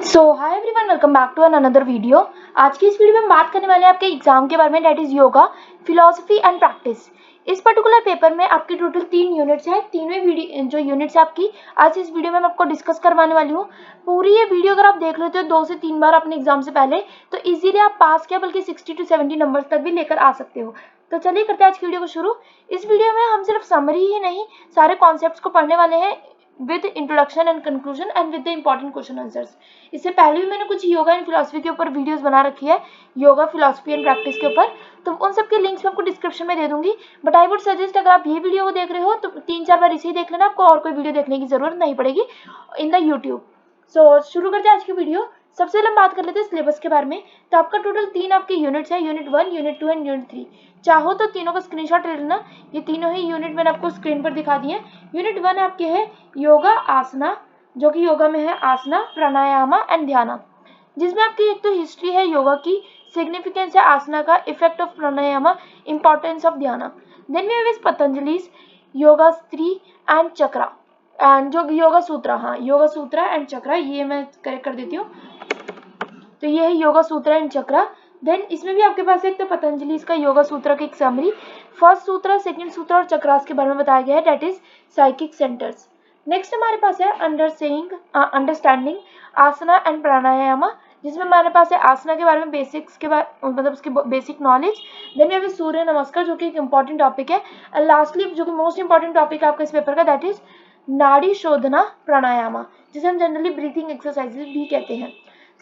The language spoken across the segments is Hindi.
So hi everyone, welcome back to another video. आज की इस वीडियो में हम बात करने वाले हैं आपके एग्जाम के बारे में, that is yoga philosophy and practice. इस पर्टिकुलर पेपर में आपकी टोटल 3 यूनिट्स हैं। तीनों वीडियो जो यूनिट्स है आपकी आज इस वीडियो में मैं आपको डिस्कस करवाने वाली हूँ। पूरी ये वीडियो अगर आप देख लेते हो 2 से 3 बार अपने एग्जाम से पहले, तो इजीली आप पास क्या बल्कि 60 to 70 नंबर्स तक भी लेकर आ सकते हो। तो चलिए करते हैं आज की वीडियो को शुरू। इस वीडियो में हम सिर्फ समरी ही नहीं, सारे कॉन्सेप्ट्स को पढ़ने वाले हैं with introduction and conclusion and with the important question answers. इससे पहले भी मैंने कुछ योगा एंड फिलोसफी के ऊपर वीडियोस बना रखी है, योगा फिलोसफी एंड प्रैक्टिस के ऊपर, तो उन सब के लिंक्स मैं आपको डिस्क्रिप्शन में दे दूंगी। बट आई वुड सजेस्ट, अगर आप ये वीडियो को देख रहे हो तो 3-4 बार इसे ही देख लेना, आपको और कोई वीडियो देखने की जरूरत नहीं पड़ेगी इन द यूट्यूब। सो शुरू करते हैं आज की वीडियो। सबसे पहले हम बात कर लेते हैं सिलेबस के बारे में। तो आपका टोटल 3 आपके यूनिट्स है, यूनिट 1, यूनिट 2 एंड यूनिट 3। चाहो तो तीनों का स्क्रीनशॉट ले लेना, ये तीनों ही यूनिट मैंने आपको स्क्रीन पर दिखा दिए। यूनिट 1 आपके है योगा आसना, जो कि योगा में है आसना, प्राणायामा एंड ध्याना, जिसमें आपकी एक तो हिस्ट्री है योगा की, सिग्निफिकेंस है आसना का, effect of pranayama, importance of dhyana. Then we have is Patanjali's yoga sutra and chakra and जो योगा सूत्रा, हाँ योगा सूत्रा एंड चक्रा, ये मैं करेक्ट कर देती हूँ। तो ये है योगा सूत्र एंड चक्रा। देन इसमें भी आपके पास एक तो पतंजलि का योगा सूत्र की एक समरी, फर्स्ट सूत्र, सेकंड सूत्र और चक्रास के बारे में बताया गया है, that is psychic centres. Next हमारे पास है अंडरस्टैंडिंग आसना एंड प्राणायामा, जिसमें हमारे पास है आसना के बारे में बेसिक्स के बारे, मतलब उसकी बेसिक नॉलेज। देन वी सूर्य नमस्कार, जो कि एक इंपॉर्टेंट टॉपिक है। एंड लास्टली जो कि मोस्ट इंपॉर्टेंट टॉपिक है आपका इस पेपर का, दैट इज नाड़ी शोधना प्राणायामा, जिसे हम जनरली ब्रीथिंग एक्सरसाइजेज भी कहते हैं।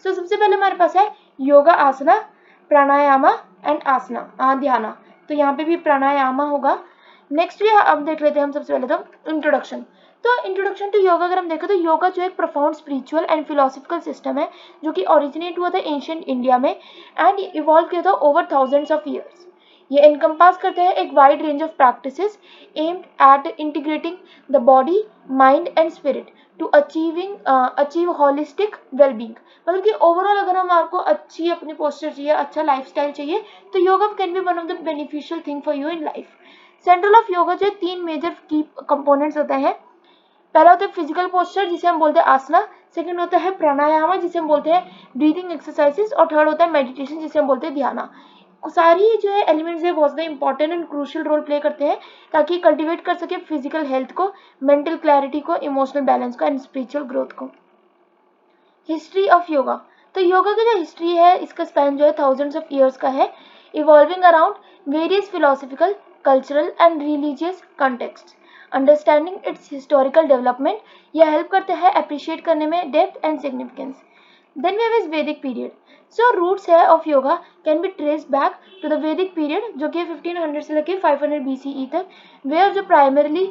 सो सबसे पहले हमारे पास है योगा आसना, प्राणायामा एंड आसना ध्याना। तो यहाँ पे भी प्राणायामा होगा। नेक्स्ट भी अब देख लेते हैं हम सबसे पहले तो इंट्रोडक्शन। तो इंट्रोडक्शन टू योगा अगर हम देखें तो योगा जो एक profound spiritual and philosophical system है, जो कि ओरिजिनेट हुआ था एंशिएंट इंडिया में एंड इवॉल्व किया था ओवर थाउजेंड्स ऑफ ईयर्स। ये इनकम्पास करते हैं एक wide range of practices aimed at integrating the body, mind and spirit to achieve holistic wellbeing. मतलब कि ओवरऑल अगर हम आपको अच्छी अपनी पोस्चर चाहिए, अच्छा लाइफस्टाइल चाहिए, तो yoga can B one of the beneficial thing for you in life. Central of yoga जो 3 मेजर की कंपोनेंट्स होते हैं। पहला होता है फिजिकल पोस्चर, जिसे हम बोलते हैं आसना। सेकंड होता है प्राणायाम, जिसे हम बोलते हैं ब्रीदिंग एक्सरसाइजेस। और थर्ड होता है मेडिटेशन, जिसे हम बोलते हैं ध्यान। सारी जो है एलिमेंट्स है बहुत ज़्यादा important and crucial role play करते हैं, ताकि कल्टिवेट कर सके फिजिकल हेल्थ को, मेंटल क्लैरिटी को, इमोशनल बैलेंस को एंड स्पिरिचुअल ग्रोथ को। History of yoga. तो योगा की जो हिस्ट्री है, इसका स्पैन जो है थाउजेंड्स ऑफ ईयर्स का है, evolving around various philosophical, cultural and religious context. Understanding its historical development, यह हेल्प करते हैं अप्रिशिएट करने में depth and significance. Then we have is Vedic period. So roots है of yoga can be traced back to the Vedic period, जो कि 1500 से लेकर 500 BCE तक, वेयर जो प्राइमरली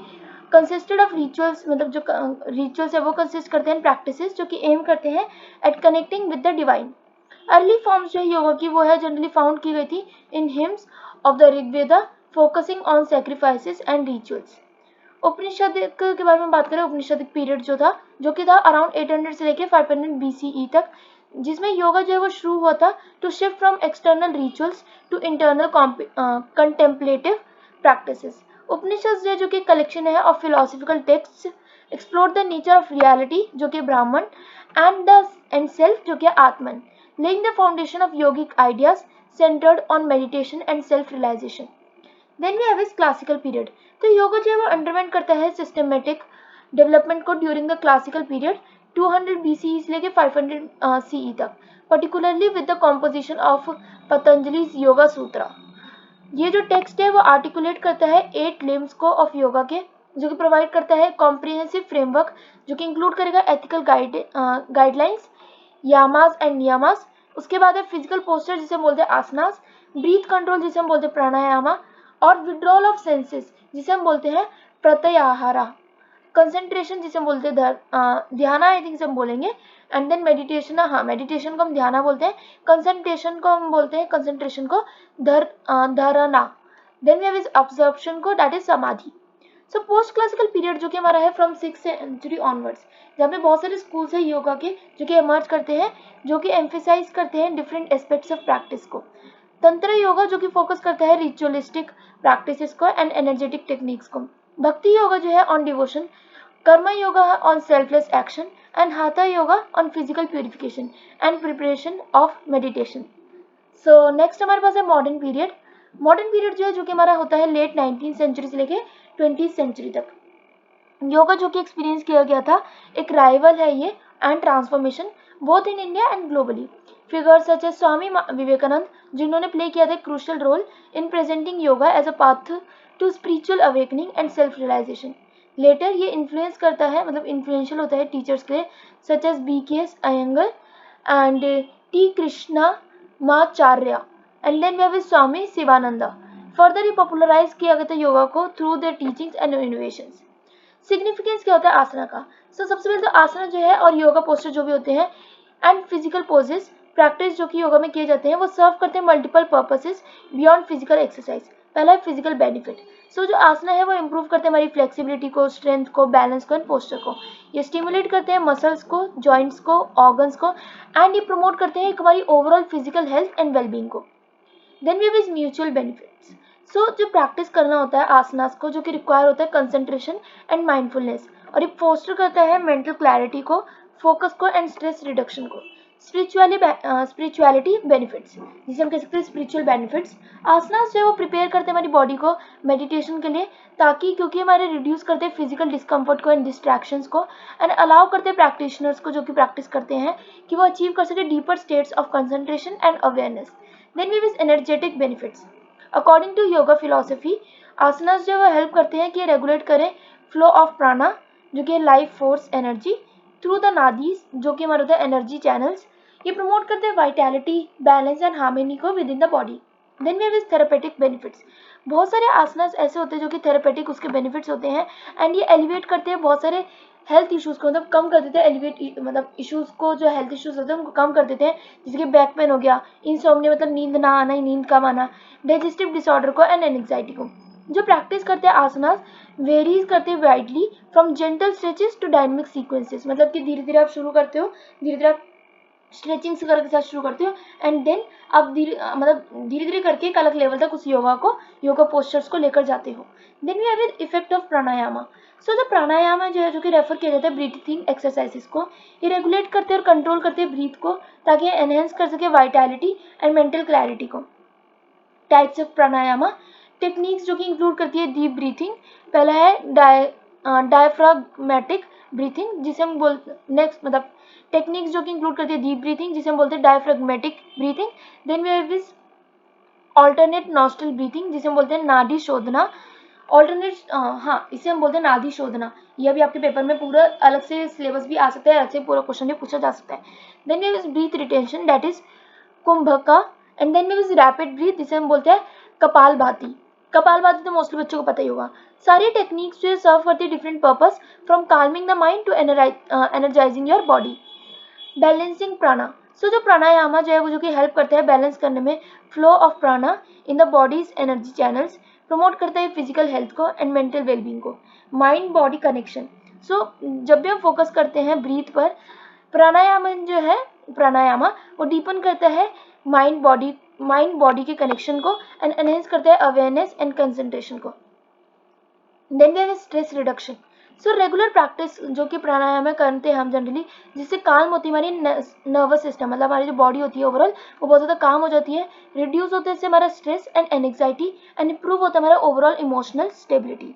कंसिस्टेड ऑफ रिचुअल्स, मतलब जो रिचुअल्स है वो कंसिस्ट करते हैं प्रैक्टिसेस जो कि एम करते हैं at connecting with the divine. Early forms जो है योगा की वो है जनरली फाउंड की गई थी in hymns of the Rigveda, focusing on sacrifices and rituals. Upanishadic के बारे में बात करें, उपनिषदिक पीरियड जो कि था अराउंड 800 से लेकर 500 BCE तक, जिसमें योगा जो है वो शुरू हुआ था to shift from external rituals to internal contemplative practices. Upanishad जो कि कलेक्शन है of philosophical text, explore the nature of reality, जो कि ब्राह्मण, एंड सेल्फ, जो कि Atman, laying the foundation of yogic ideas centred on meditation and self realisation. Then we have is classical period. तो योगा जो है वो अंडरवेंट करता है सिस्टमेटिक डेवलपमेंट को during the classical period 200 BCE से लेके 500 CE तक, particularly with the composition of Patanjali's yoga sutra. ये जो टेक्स्ट है वो आर्टिकुलेट करता है 8 लिम्स को ऑफ योगा के, जो कि प्रोवाइड करता है कॉम्प्रिहेंसिव फ्रेमवर्क, जो कि इंक्लूड करेगा एथिकल गाइडलाइंस, यामास एंड नियमास। उसके बाद है फिजिकल पोस्चर, जिसे हम बोलते हैं आसनास, ब्रीथ कंट्रोल, जिसे हम बोलते हैं प्राणायामा, और विड्रॉल ऑफ सेंसेस, जिसे हम बोलते हैं प्रत्याहारा, कंसंट्रेशन, जिसे हम बोलते हैं ध्याना, आई थिंक से हम बोलेंगे। एंड देन मेडिटेशन, हाँ मेडिटेशन को हम ध्याना बोलते हैं, कंसंट्रेशन को हम बोलते हैं, कंसंट्रेशन को धारणा। Then we have is absorption को, that is samadhi. So post classical period जो कि हमारा है फ्रॉम 6th सेंचुरी ऑनवर्ड्स, जहाँ पे बहुत सारे स्कूल्स है योगा के जो कि इमर्ज करते हैं, जो कि एम्फेसाइज करते हैं डिफरेंट एस्पेक्ट्स ऑफ प्रैक्टिस को। तंत्र योगा जो कि फोकस करता है रिचुअलिस्टिक प्रैक्टिसेस को एंड एनर्जेटिक टेक्निक्स को। भक्ति योगा जो है on devotion, karma yoga on selfless action and hatha yoga on physical purification and preparation of meditation. So next हमारे पास है मॉडर्न पीरियड। मॉडर्न पीरियड जो है, जो कि हमारा होता है लेट 19th सेंचुरी से लेके 20th सेंचुरी तक। योगा जो कि एक्सपीरियंस किया गया था, एक राइवल है ये and transformation both in India and globally. Figures such as Swami Vivekananda, जिन्होंने प्ले किया था crucial role in presenting yoga as a path to spiritual awakening and self realisation. Later ये इन्फ्लुएंस करता है, मतलब इन्फ्लुएंशियल होता है टीचर्स के लिए, such as BKS Iyengar and T Krishnamacharya and then we have Swami Sivananda. Further ये पॉपुलराइज किया गया था योगा को through their teachings and innovations. Significance क्या होता है आसना का? सबसे पहले तो आसना जो है और योगा पोस्टर जो भी होते हैं एंड फिजिकल पोजेस प्रैक्टिस जो कि योगा में किए जाते हैं, वो सर्व करते हैं multiple purposes beyond physical exercise. पहला है फिजिकल बेनिफिट। जो आसना है वो इंप्रूव करते हैं हमारी फ्लेक्सिबिलिटी को, स्ट्रेंथ को, बैलेंस को एंड पोस्चर को। ये स्टिमुलेट करते हैं मसल्स को, जॉइंट्स को, ऑर्गन्स को एंड ये प्रमोट करते हैं हमारी overall physical health and wellbeing को। Then we have mutual benefits. जो प्रैक्टिस करना होता है आसनास को, जो कि रिक्वायर होता है कंसंट्रेशन एंड माइंडफुलनेस, और ये फोस्टर करता है मेंटल क्लैरिटी को, फोकस को एंड स्ट्रेस रिडक्शन को। स्पिरिचुअलिटी बेनिफिट्स, जिसे हम कह सकते हैं स्पिरिचुअल बेनिफिट्स। आसनास जो है वो प्रिपेयर करते हैं हमारी बॉडी को मेडिटेशन के लिए, ताकि क्योंकि हमारे रिड्यूस करते हैं फिजिकल डिस्कम्फर्ट को एंड डिस्ट्रैक्शंस को एंड अलाउ करते हैं प्रैक्टिशनर्स को जो कि प्रैक्टिस करते हैं कि वो अचीव कर सके deeper states of concentration and awareness. Then we with energetic benefits. According to yoga philosophy, asanas जो है हेल्प करते हैं कि रेगुलेट करें फ्लो ऑफ प्राणा, जो कि life force energy, through the nadis, जो कि हमारे होता है एनर्जी चैनल्स। ये प्रमोट करते हैं वाइटैलिटी, बैलेंस एंड हार्मनी को within the body. Then we have therapeutic benefits. बहुत सारे आसनास ऐसे होते हैं जो कि थेरेपेटिक उसके बेनिफिट्स होते हैं एंड ये एलिवेट करते हैं बहुत सारे हेल्थ इश्यूज को, मतलब कम कर देते हैं, एलिवेट मतलब इश्यूज को, जो हेल्थ इश्यूज होते हैं उनको कम कर देते हैं, जैसे कि बैक पेन हो गया, इंसोम्निया मतलब नींद ना आना, नींद कम आना, डाइजेस्टिव डिसऑर्डर को एंड एंग्जाइटी को। जो प्रैक्टिस करते हैं आसनास वेरीज करते हैं widely from gentle stretches to dynamic sequences, मतलब कि धीरे धीरे आप शुरू करते हो, धीरे धीरे आप स्ट्रेचिंग से करके साथ शुरू करते हो एंड देन आप धीरे धीरे करके एक अलग लेवल तक उस योगा पोस्चर्स को लेकर जाते हो। Then we have effect of pranayama. जो प्राणायाम जो है, जो कि रेफर किया जाता है ब्रीथिंग एक्सरसाइजेस को, ये रेगुलेट करते हैं और कंट्रोल करते हैं ब्रीथ को, ताकि एनहेंस कर सके वाइटैलिटी एंड मेंटल क्लैरिटी को। टाइप्स ऑफ प्राणायामा टेक्निक्स जो कि इंक्लूड करती है डीप ब्रीथिंग। पहला है डायफ्राग्मेटिक ब्रीथिंग, जिसे हम नेक्स्ट मतलब टेक्निक्स जो कि इंक्लूड करती है डीप ब्रीथिंग, जिसे हम बोलते हैं diaphragmatic breathing. Then we have this alternate nostril breathing, जिसे हम बोलते हैं नाड़ी शोधना। इसे हम बोलते हैं नाड़ी शोधना। यह भी आपके पेपर में पूरा अलग से सिलेबस भी आ सकता है, अलग से पूरा क्वेश्चन भी पूछा जा सकता है। Then we have breath retention, that is kumbhaka. And then we have rapid breath, जिसे हम बोलते हैं कपालभाति। कपालभाति तो मोस्टली बच्चों को पता ही होगा। सारी टेक्निक्स जो सर्व करती है different purpose, from calming the mind to energising your body. Balancing prana. जो प्राणायामा जो है वो जो कि हेल्प करता है बैलेंस करने में फ्लो ऑफ प्राणा in the bodies energy channels, promote करता है फिजिकल हेल्थ को एंड मेंटल वेलबींग को। Mind body connection. जब भी हम फोकस करते हैं ब्रीथ पर, प्राणायामा वो डीपन करता है माइंड बॉडी के कनेक्शन को एंड एनहेंस करता है अवेयरनेस एंड कंसंट्रेशन को। Then we have stress reduction. Regular practice जो कि प्राणायाम करते हैं हम जनरली, जिससे काम होती है हमारी नर्वस सिस्टम, मतलब हमारी जो बॉडी होती है ओवरऑल वो बहुत ज़्यादा काम हो जाती है, रिड्यूस होते हैं इससे हमारा stress and anxiety and improve होता है हमारा ओवरऑल इमोशनल स्टेबिलिटी।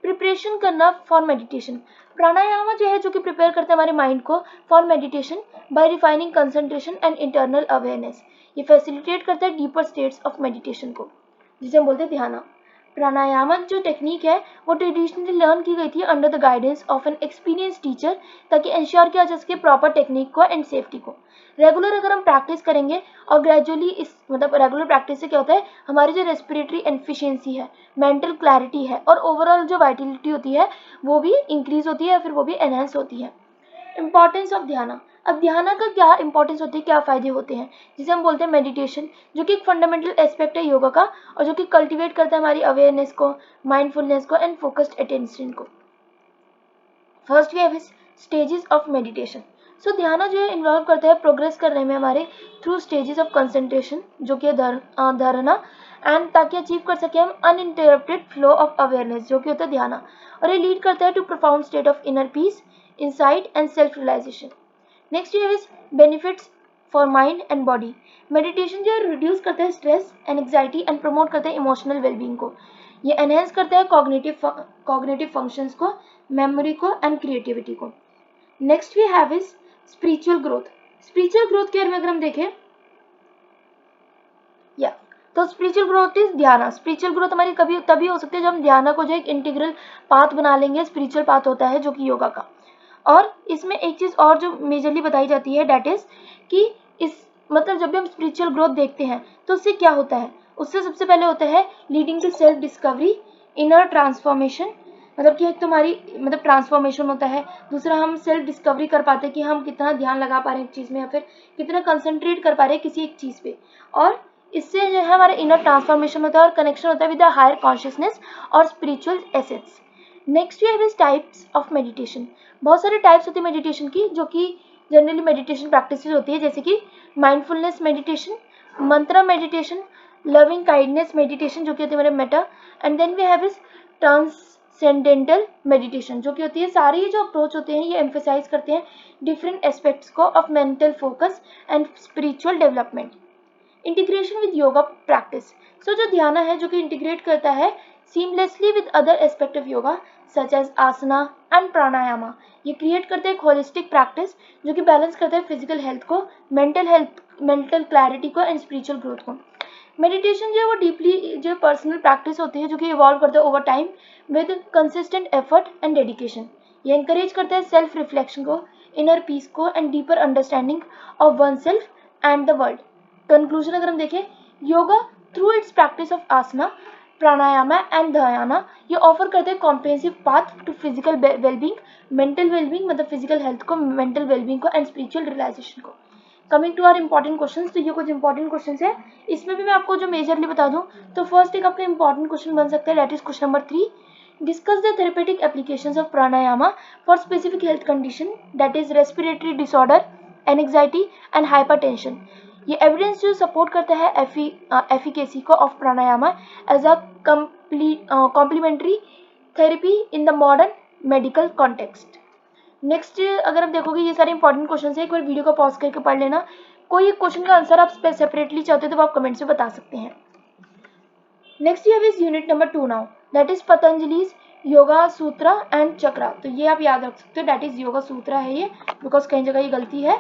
प्रिपरेशन करना फॉर मेडिटेशन। प्राणायाम जो है जो कि प्रिपेयर करता है हमारे माइंड को for meditation bye refining concentration and internal awareness. ये फैसिलिटेट करता है डीपर स्टेट्स ऑफ मेडिटेशन को, जिसे हम बोलते हैं ध्यान। प्राणायाम जो टेक्निक है वो ट्रेडिशनली लर्न की गई थी under the guidance of an experience teacher, ताकि इंश्योर किया जा सके प्रॉपर टेक्निक को एंड सेफ्टी को। रेगुलर अगर हम प्रैक्टिस करेंगे और ग्रेजुअली इस मतलब रेगुलर प्रैक्टिस से क्या होता है, हमारी जो रेस्पिरेटरी एफिशिएंसी है, मेंटल क्लैरिटी है और ओवरऑल जो वाइटलिटी होती है वो भी इंक्रीज होती है या फिर वो भी एनहेंस होती है। इंपॉर्टेंस ऑफ ध्यान। अब ध्यान का क्या इंपॉर्टेंस होती है, क्या फायदे होते हैं, जिसे हम बोलते हैं मेडिटेशन, जो कि एक फंडामेंटल एस्पेक्ट है योगा का और जो कि कल्टीवेट करता है हमारी अवेयरनेस को, माइंडफुलनेस को एंड फोकस्ड अटेंशन को। First we have stages of meditation. So dhyan जो है इन्वॉल्व करता है प्रोग्रेस करने में हमारे थ्रू स्टेजेस ऑफ कंसंट्रेशन, जो कि धारणा, एंड ताकि अचीव कर सके हम अनइंटरप्टेड फ्लो ऑफ अवेयरनेस, जो कि होता है ध्यान, और ये लीड करता है to profound state of inner peace, insight and self realisation. Next ये is benefits for mind and body. Meditation जो है रिड्यूस करता है stress and anxiety and promote करता है इमोशनल वेलबींग को। ये एनहेंस करता है कॉग्निटिव फंक्शंस को, मेमोरी को एंड क्रिएटिविटी को। Next we have is spiritual growth. Spiritual growth के बारे में अगर हम देखें तो spiritual growth is dhyan. Spiritual growth हमारी कभी तभी हो सकती है जब हम ध्यान को जो एक इंटीग्रल पाथ बना लेंगे, स्पिरिचुअल पाथ होता है जो कि योगा का। और इसमें एक चीज और जो मेजरली बताई जाती है दैट इज कि इस मतलब जब भी हम स्पिरिचुअल ग्रोथ देखते हैं तो उससे क्या होता है, उससे सबसे पहले होता है leading to self discovery, inner transformation, मतलब कि एक तुम्हारी ट्रांसफॉर्मेशन होता है। दूसरा हम सेल्फ डिस्कवरी कर पाते हैं कि हम कितना ध्यान लगा पा रहे हैं एक चीज में, या फिर कितना कंसंट्रेट कर पा रहे हैं किसी एक चीज पे, और इससे जो है हमारा इनर ट्रांसफॉर्मेशन होता है और कनेक्शन होता है विद द हायर कॉन्शियसनेस और spiritual essence. Next we have is types of meditation. बहुत सारे टाइप्स होते हैं मेडिटेशन की, जो कि जनरली मेडिटेशन प्रैक्टिस होती है, जैसे कि mindfulness meditation, mantra meditation, loving kindness meditation जो कि होती है हमारे metta, and then we have is transcendental meditation, जो कि होती है सारे जो अप्रोच होते हैं ये एम्फेसाइज करते हैं डिफरेंट एस्पेक्ट्स को of mental focus and spiritual development. Integration with yoga practice. So जो ध्यान है जो कि इंटीग्रेट करता है seamlessly with other aspect of yoga such as asana and pranayama. ये क्रिएट करते हैं एक होलिस्टिक प्रैक्टिस जो कि बैलेंस करता है फिजिकल हेल्थ को, मेंटल क्लैरिटी को एंड स्पिरिचुअल ग्रोथ को। मेडिटेशन जो है वो डीपली जो पर्सनल प्रैक्टिस होती है जो कि इवॉल्व करता है over time with consistent effort and dedication. ये इंकरेज करता है सेल्फ रिफ्लेक्शन को, इनर पीस को and deeper understanding of oneself and the world. Conclusion अगर हम देखें, yoga through its practice of asana, pranayama and dhyana ये ऑफर करते हैं comprehensive path to physical wellbeing, mental wellbeing मतलब फिजिकल हेल्थ को, मेंटल वेलबींग को एंड स्पिरिचुअल रियलाइजेशन को। Coming to our important questions, तो ये कुछ इंपॉर्टेंट क्वेश्चंस है, इसमें भी मैं आपको जो मेजरली बता दूं तो फर्स्ट एक आपका इंपॉर्टेंट क्वेश्चन बन सकता है that is question number 3, discuss the therapeutic applications of pranayama for specific health condition that is respiratory disorder, anxiety and hypertension. ये एविडेंस जो सपोर्ट करता है एफिकेसी को of pranayama as a complementary therapy in the modern medical context. Next अगर आप देखोगे ये सारे इंपॉर्टेंट क्वेश्चन है, एक बार वीडियो को पॉज करके पढ़ लेना। कोई एक क्वेश्चन का आंसर आप सेपरेटली चाहते हो तो आप कमेंट्स में बता सकते हैं। नेक्स्ट ये is unit number 2 now that is Patanjali's yoga sutra and chakra. तो ये आप याद रख सकते हो दैट इज योगा सूत्रा है ये, बिकॉज कई जगह ये गलती है,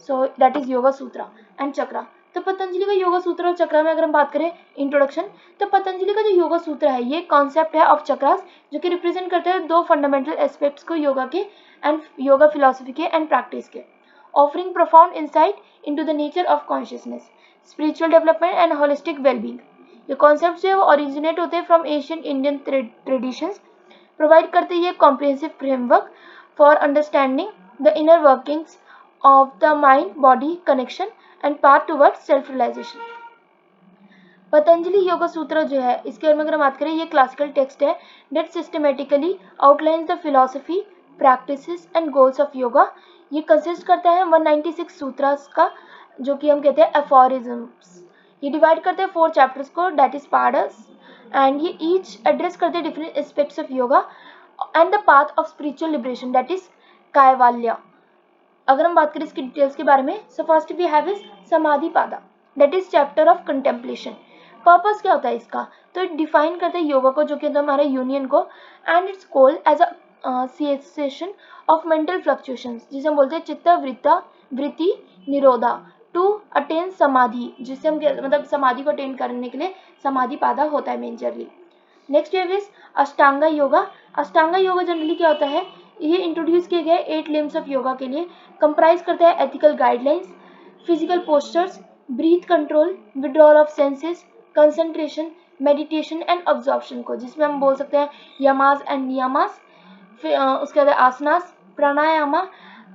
so that is yoga sutra and chakra. तो पतंजलि का योगा सूत्र और चक्रा में अगर हम बात करें इंट्रोडक्शन, तो पतंजलि का जो योगा सूत्र है ये कॉन्सेप्ट है ऑफ चक्रास जो कि रिप्रेजेंट करता है दो फंडामेंटल एस्पेक्ट्स को योगा के एंड योगा फिलॉसफी के एंड प्रैक्टिस के, offering profound insight into the nature of consciousness, spiritual development and holistic wellbeing. ये कॉन्सेप्ट जो है वो ओरिजिनेट होते हैं from Asian Indian traditions, provide करते हैं comprehensive framework for understanding the inner workings of the mind body connection and path towards self realisation. Patanjali yoga sutra जो है इसके बारे में अगर हम बात करें, ये क्लासिकल टेक्स्ट है that systematically outlines the philosophy, practices and goals of yoga. ये कंसिस्ट करता है 196 सूत्रास का, जो कि हम कहते हैं एफोरिज्म्स। ये डिवाइड करते हैं 4 चैप्टर्स को दैट इज पार्ट्स, एंड ये ईच एड्रेस करते हैं different aspects of yoga and the path of spiritual liberation that is kaivalya. अगर हम बात करें इसकी डिटेल्स के बारे में, so first we have is samadhi pada that is chapter of contemplation. Purpose क्या होता है इसका, तो इट डिफाइन करते हैं योगा को जो कि हमारा यूनियन को, and its goal as a cessation of mental fluctuations जिसे हम बोलते हैं चित्त वृत्ति निरोधा टू अटेन समाधि, जिससे हम मतलब समाधि को अटेन करने के लिए समाधि पादा होता है majorly. Next is ashtanga yoga. Ashtanga yoga generally क्या होता है, ये इंट्रोड्यूस किए गए 8 लिम्स ऑफ योगा के लिए, कंप्राइज करता है ethical guidelines, physical postures, breath control, withdrawal of senses, concentration, meditation and absorption को, जिसमें हम बोल सकते हैं यमास एंड नियमास, उसके बाद आसनास, प्राणायामा,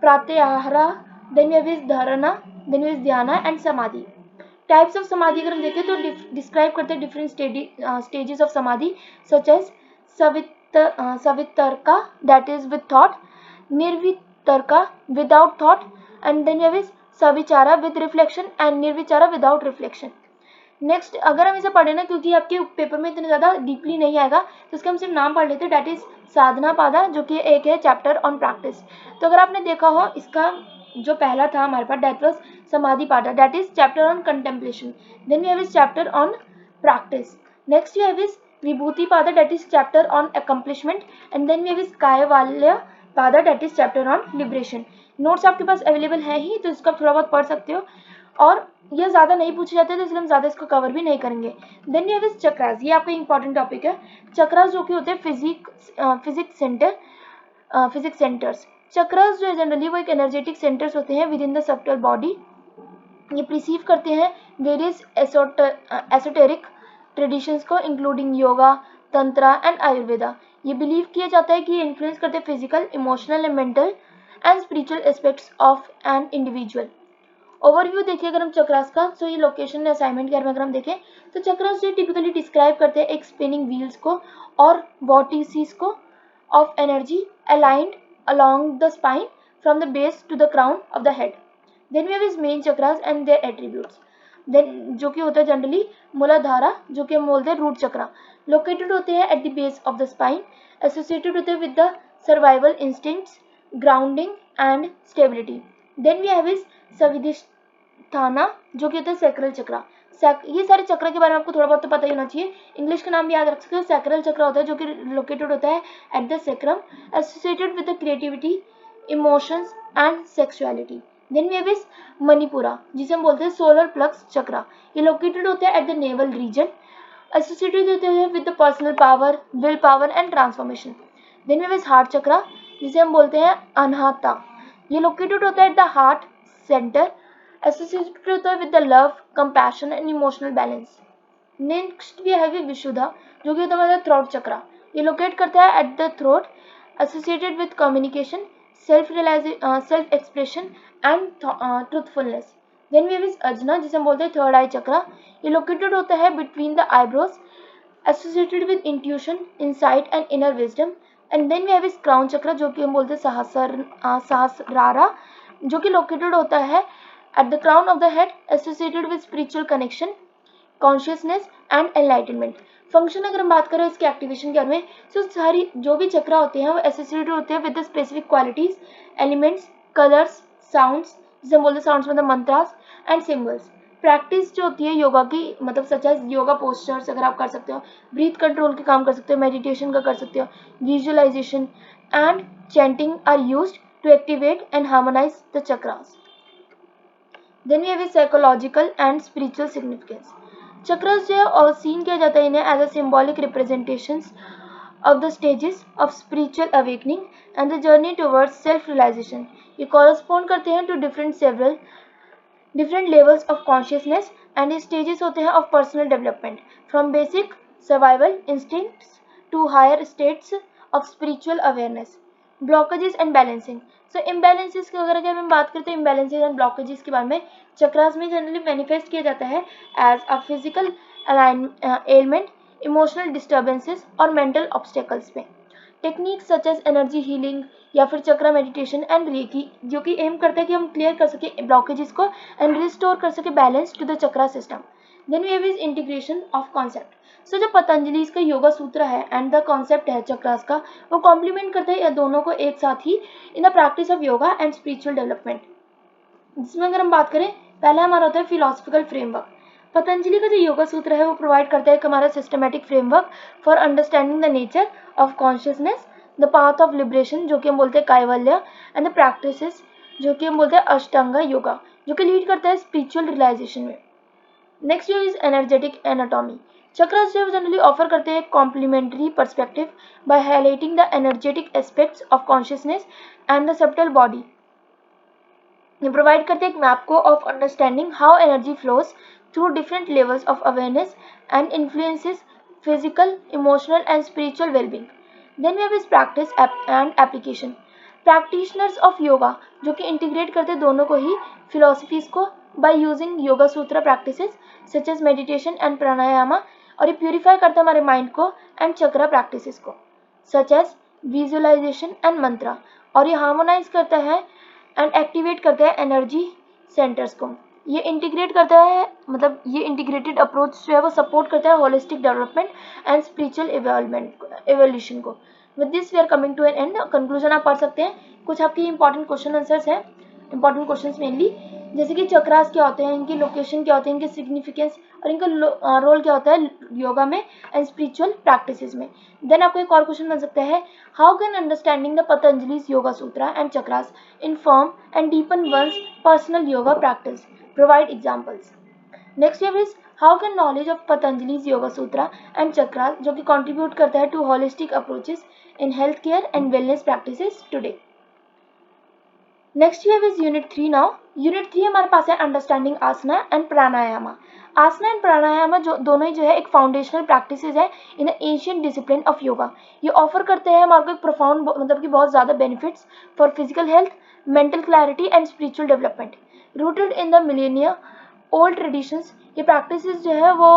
प्रात्याहारा, देन वी हैव धारणा, देन वी हैव ध्यान एंड समाधि। टाइप्स ऑफ समाधि अगर हम देखें तो डिस्क्राइब करते हैं different stages of samadhi such as savitarka that is with thought, nirvitarka without thought, and then we have savichara with reflection and nirvichara without reflection. Next अगर हम इसे पढ़े ना, क्योंकि आपके पेपर में इतने ज़्यादा डीपली नहीं आएगा, तो इसका हम सिर्फ नाम पढ़ लेते हैं, डैट इज साधना पादा, जो कि एक है चैप्टर ऑन प्रैक्टिस। तो अगर आपने देखा हो, इसका जो पहला था हमारे पास that was samadhi pada, that is chapter on contemplation. Then we have is chapter on practice. Next we have is vibhuti pada, that is chapter on accomplishment. And then we have is kaivalya pada, that is chapter on liberation. Notes आपके पास अवेलेबल है ही, तो इसका थोड़ा बहुत पढ़ सकते हो, और ये ज़्यादा नहीं पूछे जाते, तो इसलिए हम ज़्यादा इसको कवर भी नहीं करेंगे। Then we have is chakras, ये आपका इंपॉर्टेंट टॉपिक है। चक्रास जो कि होते हैं फिजिक्स सेंटर्स। चक्रास जो है जनरली वो एक एनर्जेटिक सेंटर्स होते हैं with in the subtle body. ये प्रिसीव करते हैं वेरियस एसोटेरिक ट्रेडिशंस को, इंक्लूडिंग योगा, तंत्रा एंड आयुर्वेदा। ये बिलीव किया जाता है कि ये इन्फ्लुएंस करते हैं physical, emotional and mental and spiritual aspects of an individual. Overview देखिए अगर हम चक्रास का, तो ये लोकेशन असाइनमेंट के बारे में अगर हम देखें, तो चक्रास जो टिपिकली डिस्क्राइब करते हैं एक स्पिनिंग व्हील्स को और वॉर्टिसेस को of energy aligned along the spine from the base to the crown of the head. Then we have his main chakras and their attributes. Then जो कि होता है जनरली मूलाधारा, जो कि हम बोलते हैं रूट चक्रा, लोकेटेड होते हैं at the base of the spine, associated होते हैं with the survival instincts, grounding and stability. Then we have is Svadhishthana, जो कि होता है सैक्रल चक्रा। ये सारे चक्र के बारे में आपको थोड़ा बहुत तो पता ही होना चाहिए, इंग्लिश का नाम भी याद रख सकते हो। सैक्रल चक्र होता है जो कि लोकेटेड होता है at the sacrum, associated with the creativity, emotions and sexuality. Then we have is Manipura, जिसे हम बोलते हैं सोलर प्लक्स चक्रा। ये लोकेटेड होता है at the navel region, associated होते हैं with the personal power, will power and transformation. Then we have is heart chakra, जिसे हम बोलते हैं अनाहता। ये लोकेटेड होता है at the heart centre, associated होता है with the love, compassion and emotional balance. Next we have Vishuddha, जो कि होता है हमारा थ्रोट चक्रा। ये लोकेट करता है at the throat, associated with communication, self expression and truthfulness. Then we have is Ajna, जिसे हम बोलते हैं थर्ड आई चक्रा। ये लोकेटेड होता है between the eyebrows, associated with intuition, insight and inner wisdom. And then we have is crown chakra, जो कि हम बोलते हैं सहस्रारा, जो कि लोकेटेड होता है at the crown of the head, associated with spiritual connection, consciousness and enlightenment. Function अगर हम बात करें इसके एक्टिवेशन के बारे में, तो सारी जो भी चक्रा होते हैं वो एसोसिएटेड होते हैं with the specific qualities, elements, colours, sounds, जिसे हम बोलते हैं साउंड्स मतलब मंत्रास एंड सिंबल्स। प्रैक्टिस जो होती है योगा की, मतलब सच एज योगा पोस्चर्स अगर आप कर सकते हो, ब्रीथ कंट्रोल के काम कर सकते हो, मेडिटेशन का कर सकते हो, visualisation and chanting are used to activate and harmonise the chakras. Then we have a psychological and spiritual significance. Chakras जो है और सीन किया जाता है इन्हें as a symbolic representations of the stages of spiritual awakening and the journey towards self realisation. ये कॉरस्पॉन्ड करते हैं to different levels of consciousness and ये स्टेजेस होते हैं of personal development, from basic survival instincts to hire states of spiritual awareness. Blockages and balancing. So imbalances की अगर हम बात करते हैं इम्बैलेंसेस एंड ब्लॉकेजेस के बारे में, चक्रास में जनरली मैनिफेस्ट किया जाता है as a physical element, emotional disturbances और मेंटल ऑब्स्टेकल्स पे। Techniques such as energy healing या फिर चक्रा मेडिटेशन एंड रेकी, जो कि एम करता है कि हम क्लियर कर सके ब्लॉकेजेस को एंड रिस्टोर कर सके balance to the chakra system. Then we have is integration of concept. So जो पतंजलि का योगा सूत्र है एंड द कॉन्सेप्ट है चक्रास का, वो कॉम्प्लीमेंट करता है दोनों को एक साथ ही in the practice of yoga and spiritual development. जिसमें अगर हम बात करें, पहला हमारा होता है फिलोसफिकल फ्रेमवर्क। पतंजलि का जो योगा सूत्र है वो प्रोवाइड करता है एक हमारा systematic framework for understanding the nature of consciousness, the path of liberation, जो कि हम बोलते हैं कायवल्य, एंड द प्रैक्टिसेस, जो कि हम बोलते हैं अष्टांगा योगा, जो कि लीड करता है स्पिरिचुअल रियलाइजेशन में। Next is energetic anatomy. Chakras जो जनरली ऑफर करते हैं complementary perspective by highlighting the energetic aspects of consciousness and the subtle body. ये प्रोवाइड करते हैं एक मैप को of understanding how energy flows through different levels of awareness and influences physical, emotional and spiritual wellbeing. Then we have is practice and application. Practitioners of yoga जो कि इंटीग्रेट करते दोनों को ही फिलोसफीज को by using yoga sutra practices such as meditation and pranayama, और ये प्यूरिफाई करता है हमारे माइंड को एंड चक्रा प्रैक्टिसेस को सच एज विजुअलाइजेशन एंड मंत्रा, और ये हार्मोनाइज करता है एंड एक्टिवेट करते हैं एनर्जी सेंटर्स को। ये इंटीग्रेट करता है, मतलब ये इंटीग्रेटेड अप्रोच जो है वो सपोर्ट करता है holistic development and spiritual evolution को। With this we are coming to an end. Conclusion आप पढ़ सकते हैं, कुछ आपके इंपॉर्टेंट क्वेश्चन आंसर्स हैं, इंपॉर्टेंट क्वेश्चंस मेनली, जैसे कि चक्रास क्या होते हैं, इनकी लोकेशन क्या होती है, इनकी सिग्निफिकेंस और इनका रोल क्या होता है योगा में एंड स्पिरिचुअल प्रैक्टिसेस में। देन आपको एक और क्वेश्चन बन सकता है, how can understanding the Patanjali's yoga sutra and chakras inform and deepen one's personal yoga practice, provide examples. Next year is how can knowledge of Patanjali's yoga sutra and chakras जो कि कंट्रीब्यूट करता है to holistic approaches in health care and wellness practices today. Next year is unit 3 now. Unit 3 हमारे पास है understanding asana and pranayama. Asana and pranayama जो दोनों ही जो है एक फाउंडेशनल प्रैक्टिसेस है in ancient discipline of yoga. ये ऑफर करते हैं हमारे को एक प्रोफाउंड, मतलब कि बहुत ज़्यादा benefits for physical health, mental clarity and spiritual development. Rooted in the millennia old traditions, ये प्रैक्टिसेस जो है वो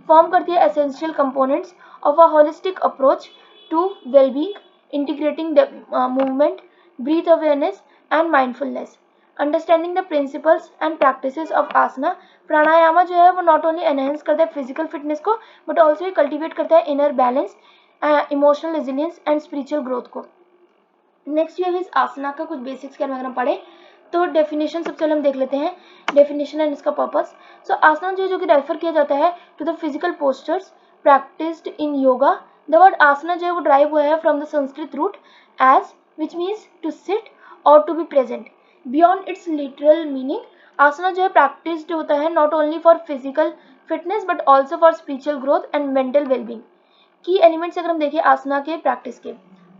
फॉर्म करती है essential components of a holistic approach to wellbeing, integrating movement, breath awareness and mindfulness. Understanding the principles and practices of asana, pranayama जो है वो नॉट ओनली एनहेंस करता है फिजिकल फिटनेस को, बट ऑल्सो कल्टिवेट करता है inner balance, emotional resilience and spiritual growth को। नेक्स्ट ये इस आसना का कुछ बेसिक्स के अगर हम पढ़े तो डेफिनेशन सबसे पहले हम देख लेते हैं, डेफिनेशन एंड इसका पर्पस। सो आसना जो कि रेफर किया जाता है to the physical postures practised in yoga. The word asana जो है वो ड्राइव हुआ है from the Sanskrit root as, which means to sit or to be present. Beyond its literal meaning, asana जो है practiced होता है not only for physical fitness but also for spiritual growth and mental well-being. Key elements अगर हम देखें आसना के प्रैक्टिस के,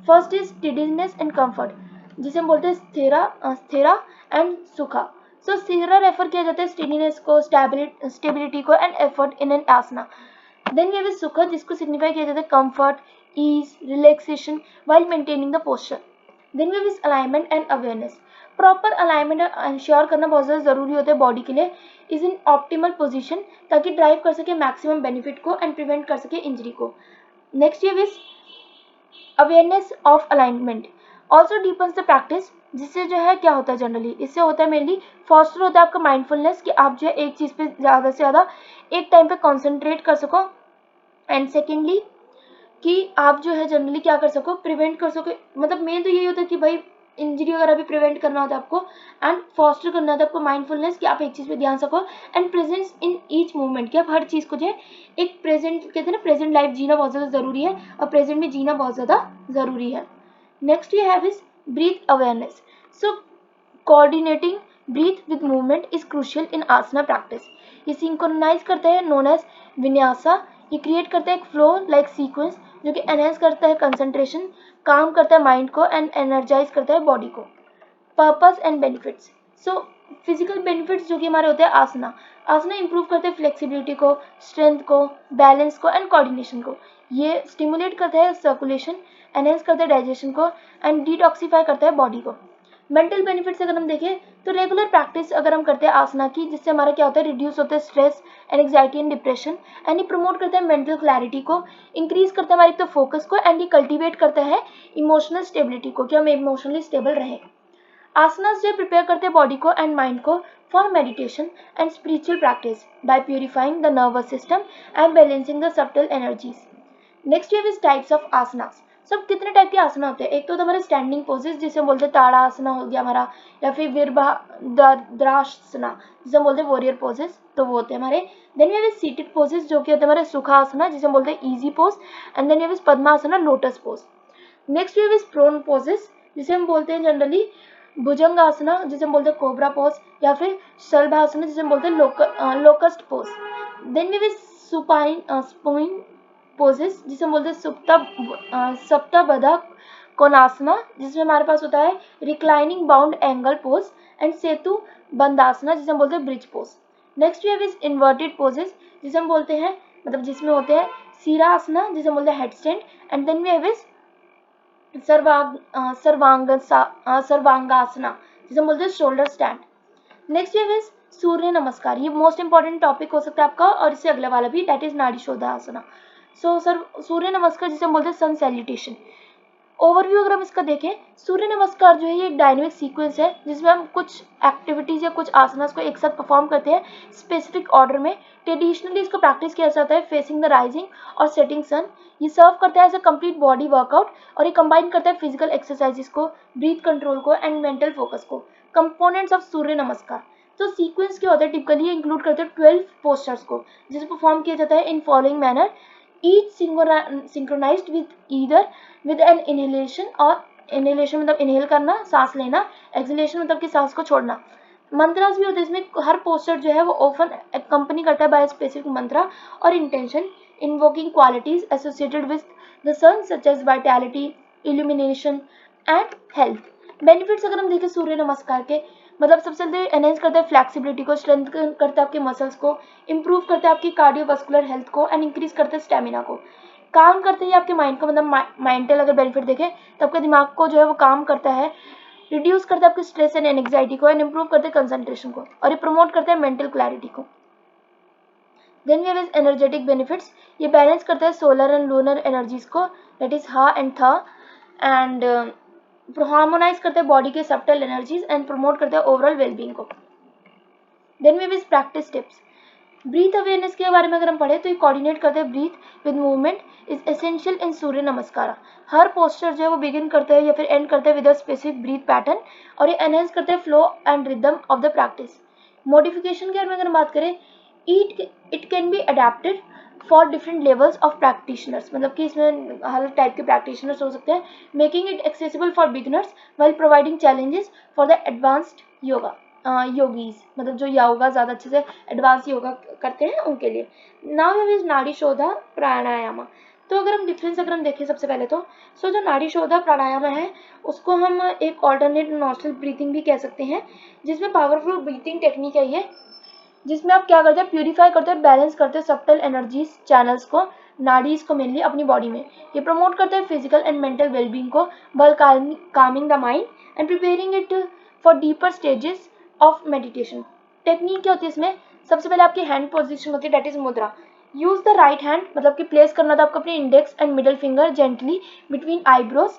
first is steadiness and comfort, जिसे हम बोलते हैं स्थिरा एंड सुखा। सो स्थिरा रेफर किया जाता है स्टेडीनेस को, स्टेबिलिटी को and effort in an asana. Then we have sukha जिसको सिग्निफाई किया जाता है comfort, ease, relaxation while maintaining the posture. Then we with alignment and awareness, proper alignment ensure करना बहुत ज़्यादा ज़रूरी होता है बॉडी के लिए, इज इन ऑप्टिमल पोजीशन ताकि ड्राइव कर सके मैक्सिमम बेनिफिट को एंड प्रिवेंट कर सके इंजरी को। नेक्स्ट ये with awareness of alignment also deepens the practice, जिससे जो है क्या होता है जनरली, इससे होता है मेनली फॉस्टर होता है आपका माइंडफुलनेस, कि आप जो है एक चीज़ पे ज़्यादा से ज़्यादा एक टाइम पे कॉन्सेंट्रेट कर सको, एंड सेकेंडली कि आप जो है जनरली क्या कर सको, प्रिवेंट कर सको। मतलब मेन तो यही होता है कि भाई इंजरी वगैरह भी प्रिवेंट करना होता है आपको, एंड फॉस्टर करना होता है आपको माइंडफुलनेस, कि आप एक चीज़ पे ध्यान सको, and presence in each movement, कि आप हर चीज़ को जो है एक प्रेजेंट, कहते हैं ना प्रेजेंट लाइफ जीना बहुत ज़्यादा ज़रूरी है, और प्रेजेंट में जीना बहुत ज़्यादा ज़रूरी है। Next we have is breath awareness. So coordinating breath with movement is crucial in asana practice. ये सिंक्रोनाइज करता है नोन एज विन्यासा। ये क्रिएट करता है एक फ्लो लाइक सीक्वेंस जो कि एनहेंस करता है कंसंट्रेशन, काम करता है माइंड को एंड एनर्जाइज करता है बॉडी को। Purpose and benefits, so physical benefits जो कि हमारे होते हैं आसना, आसना इंप्रूव करते हैं फ्लेक्सिबिलिटी को, स्ट्रेंथ को, बैलेंस को एंड कोऑर्डिनेशन को। ये स्टिमुलेट करता है सर्कुलेशन, एनहेंस करता है डाइजेशन को एंड डिटॉक्सिफाई करता है बॉडी को। मेंटल बेनिफिट्स अगर हम देखें तो रेगुलर प्रैक्टिस अगर हम करते हैं आसना की, जिससे हमारा क्या होता है, रिड्यूस होता है stress and anxiety and depression, and ये प्रमोट करता है मेंटल क्लैरिटी को, इंक्रीज करता है हमारे तो फोकस को, एंड ये कल्टीवेट करता है इमोशनल स्टेबिलिटी को, कि हम इमोशनली स्टेबल रहें। आसनास जो प्रिपेयर करते हैं बॉडी को एंड माइंड को for meditation and spiritual practice by purifying the nervous system and balancing the subtle energies. Next we is types of asanas. सब कितने टाइप के आसना होते हैं, एक तो हमारे स्टैंडिंग पोजेस जिसे हम बोलते हैं ताड़ा आसना हो गया हमारा, या फिर वीरभद्रासना जिसे हम बोलते हैं वॉरियर पोजेस, तो वो होते हैं हमारे। Then we have seated poses जो कि होते हैं हमारे सुखासना जिसे हम बोलते हैं easy pose, and then we have padmasana lotus pose. Next we have prone poses जिसे हम बोलते हैं जनरली भुजंग आसना जिसे हम बोलते हैं कोबरा पोज, या फिर शलभासना जिसे हम बोलते हैं locust pose. Then we have supine poses जिसे हम बोलते हैं सप्तबधा कोणासना, जिसमें हमारे पास होता है reclining bound angle pose, and Setu Bandhasana जिसे हम बोलते हैं bridge pose. Next we have is inverted poses जिसे हम बोलते हैं, मतलब जिसमें होते हैं सीरासना जिसे हम बोलते हैं headstand, and then we have is Sarvangasana जिसे हम बोलते हैं shoulder stand. Next we have is Surya Namaskar, ये मोस्ट इंपॉर्टेंट टॉपिक हो सकता है आपका, और इससे अगले वाला भी, दैट इज नाड़ी शोधासना। सो सर सूर्य नमस्कार जिसे हम बोलते हैं सन सैल्यूटेशन, ओवरव्यू अगर हम इसका देखें, सूर्य नमस्कार जो है ये एक डायनेमिक सीक्वेंस है जिसमें हम कुछ एक्टिविटीज या कुछ आसनास को एक साथ परफॉर्म करते हैं स्पेसिफिक ऑर्डर में। ट्रेडिशनली इसको प्रैक्टिस किया जाता है फेसिंग द राइजिंग और सेटिंग सन। ये सर्व करता है as a complete body workout और ये कंबाइन करता है फिजिकल एक्सरसाइजेस को, ब्रीथ कंट्रोल को एंड मेंटल फोकस को। कंपोनेंट्स ऑफ सूर्य नमस्कार, तो सीक्वेंस के होते हैं टिपिकली ये इंक्लूड करते हैं 12 पोस्चर्स को जिसे परफॉर्म किया जाता है in following manner, each synchronised with either with an inhalation, और इनहेलेशन मतलब इनहेल करना सांस लेना, एक्सहेलेशन मतलब कि सांस को छोड़ना। मंत्रास भी होते हैं इसमें, हर पोस्चर जो है वो ऑफन कंपनी करता है बाय स्पेसिफिक मंत्रा और intention invoking qualities associated with the sun such as vitality, illumination and health. Benefits अगर हम देखें सूर्य नमस्कार के, मतलब सबसे पहले एनहेंस करता है फ्लेक्सिबिलिटी को, स्ट्रेंथ करता है आपके मसल्स को, इंप्रूव करता है आपकी कार्डियोवास्कुलर हेल्थ को एंड इंक्रीज करता है स्टेमिना को, काम करते हैं आपके माइंड को, मतलब मेंटल अगर बेनिफिट देखें तो आपके दिमाग को जो है वो काम करता है, रिड्यूस करता है आपके स्ट्रेस एंड एंग्जाइटी को एंड इंप्रूव करते हैं कंसंट्रेशन को, और ये प्रमोट करता है मेंटल क्लैरिटी को। Then we have energetic benefits, ये बैलेंस करता है सोलर एंड लूनर एनर्जीज को, that is ha and tha, and harmonise करते हैं बॉडी के सबटल एनर्जीज एंड प्रमोट करते हैं ओवरऑल वेलबींग को। Then we with practice tips, breath awareness के बारे में अगर हम पढ़े तो ये कोऑर्डिनेट करते हैं breath with movement is essential in Surya Namaskar. हर पोस्चर जो है वो बिगिन करता है या फिर एंड करता है with a specific breath pattern, और ये एनहेंस करते हैं flow and rhythm of the practice. Modification के बारे में अगर हम बात करें, it can be adapted for different levels of practitioners, मतलब कि इसमें हर टाइप के प्रैक्टिशनर्स हो सकते हैं, making it accessible for beginners while providing challenges for the advanced yoga yogis, मतलब जो योगा ज़्यादा अच्छे से एडवांस योगा करते हैं उनके लिए। नाउ इज नाड़ी शोधा प्राणायाम, तो अगर हम डिफरेंस अगर हम देखें सबसे पहले तो जो नाड़ी शोधा प्राणायाम है उसको हम एक ऑल्टरनेट नॉस्ट्रल ब्रीथिंग भी कह सकते हैं, जिसमें पावरफुल ब्रीथिंग टेक्निक है ये, जिसमें आप क्या करते हैं प्यूरिफाई करते हैं, बैलेंस करते हैं सबटल एनर्जीज चैनल्स को, नाडीज को मेनली अपनी बॉडी में। ये प्रमोट करते हैं फिजिकल एंड मेंटल वेलबींग को by calming the mind and preparing it for deeper stages of meditation. Technique क्या होती है इसमें, सबसे पहले आपकी हैंड पोजिशन होती है, डेट इज मुद्रा। यूज द राइट हैंड, मतलब कि प्लेस करना था आपको अपने index and middle finger gently between eyebrows,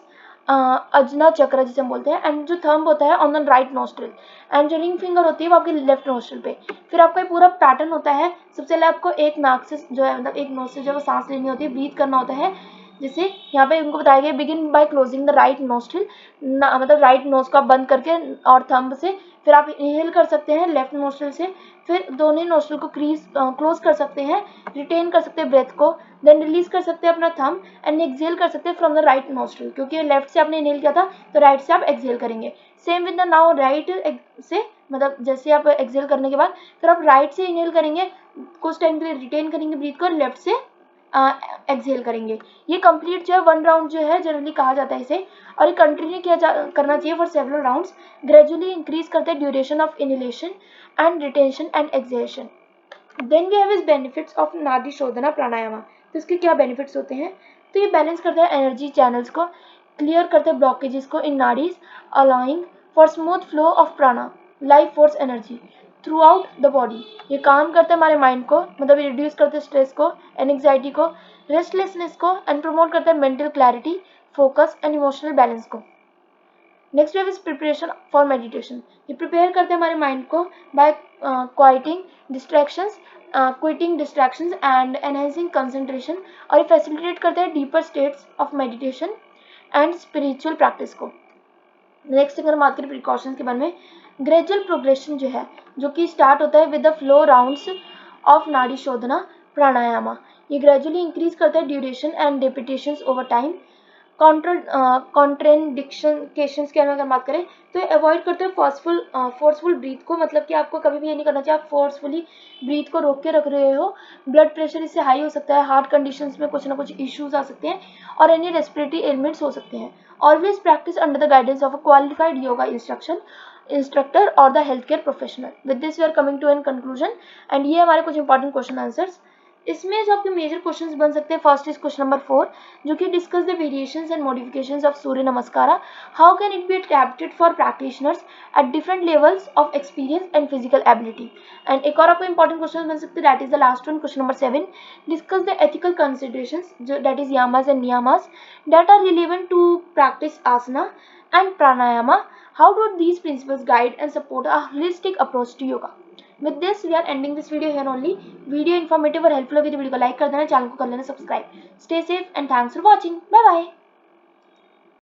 Ajna चक्र जिसे हम बोलते हैं, एंड जो थंब होता है on the right nostril, and जो रिंग फिंगर होती है वो आपके लेफ्ट नोस्ट्रिल पे। फिर आपका ये पूरा पैटर्न होता है, सबसे पहले आपको एक नाक से जो है मतलब एक नोज से जो है वो सांस लेनी होती है, ब्रीथ करना होता है, जिससे यहाँ पे उनको बताया गया begin by closing the right nostril, मतलब राइट नोज को आप बंद करके और थंब से, फिर आप इनहेल कर सकते हैं लेफ्ट नोस्ट्रिल से, फिर दोनों नोस्ट्रिल को क्लोज कर सकते हैं, रिटेन कर सकते हैं ब्रेथ को, देन रिलीज कर सकते हैं अपना थंब एंड एक्सहेल कर सकते हैं फ्रॉम द राइट नोस्ट्रिल, क्योंकि लेफ्ट से आपने इनहेल किया था तो राइट से आप एक्सहेल करेंगे। Same with the now right से, मतलब जैसे आप एक्सहेल करने के बाद फिर आप राइट से इनहेल करेंगे, कुछ टाइम के लिए रिटेन करेंगे ब्रीथ को, लेफ्ट से एक्सहेल करेंगे। ये कंप्लीट जो है 1 राउंड जो है जनरली कहा जाता है इसे, और ये कंटिन्यू करना चाहिए for several rounds. Gradually increase करते हैं duration of inhalation and retention and exhalation. Then we have is benefits of nadi shodhana प्राणायाम, तो इसके क्या बेनिफिट्स होते हैं, तो ये बैलेंस करता है एनर्जी चैनल्स को, क्लियर करते हैं ब्लॉकेजेस को in nadis, allowing for smooth flow of prana life force energy throughout the body. ये काम करते हैं हमारे माइंड को, मतलब ये रिड्यूस करते हैं स्ट्रेस को, एंग्जाइटी को, रेस्टलेसनेस को, एंड प्रमोट करते हैं mental clarity, focus and emotional balance को। Next wave is preparation for meditation, ये प्रिपेयर करते हैं हमारे माइंड को by quieting distractions, quitting distractions and enhancing concentration, और ये फैसिलिटेट करते हैं deeper states of meditation and spiritual practice को। नेक्स्ट अगर हम बात करें प्रिकॉशंस के बारे में, ग्रेजुअल प्रोग्रेशन जो है जो कि स्टार्ट होता है with the flow rounds of nadi shodhana pranayama, ये ग्रेजुअली इंक्रीज करता है duration and repetitions over time. Contraindications के अगर बात करें तो अवॉइड करते हैं फोर्सफुल ब्रीथ को, मतलब कि आपको कभी भी ये नहीं करना चाहिए आप फोर्सफुली ब्रीथ को रोक के रख रहे हो, ब्लड प्रेशर इससे हाई हो सकता है, हार्ट कंडीशंस में कुछ ना कुछ इश्यूज आ सकते हैं, और एनी रेस्पिरेटरी एलिमेंट्स हो सकते हैं। Always practice under the guidance of a qualified yoga instructor और the health care professional. With this we are coming to an conclusion, and ये हमारे कुछ इंपॉर्टेंट क्वेश्चन आंसर्स। इसमें जो आपके मेजर क्वेश्चंस बन सकते हैं, फर्स्ट इज क्वेश्चन नंबर 4 जो कि discuss the variations and modifications of Surya namaskara, how can it be adapted for practitioners at different levels of experience and physical ability. And एक और आपको इंपॉर्टेंट क्वेश्चन बन सकते हैं, that is the last one, question number 7, discuss the ethical considerations जो that is yamas and niyamas that are relevant to practice asana and pranayama. How do these principles guide and support a holistic approach to yoga? With this, we are ending this video here only. Video informative और helpful लगी तो वीडियो को like कर देना, चैनल को कर लेना subscribe. Stay safe and thanks for watching. Bye bye.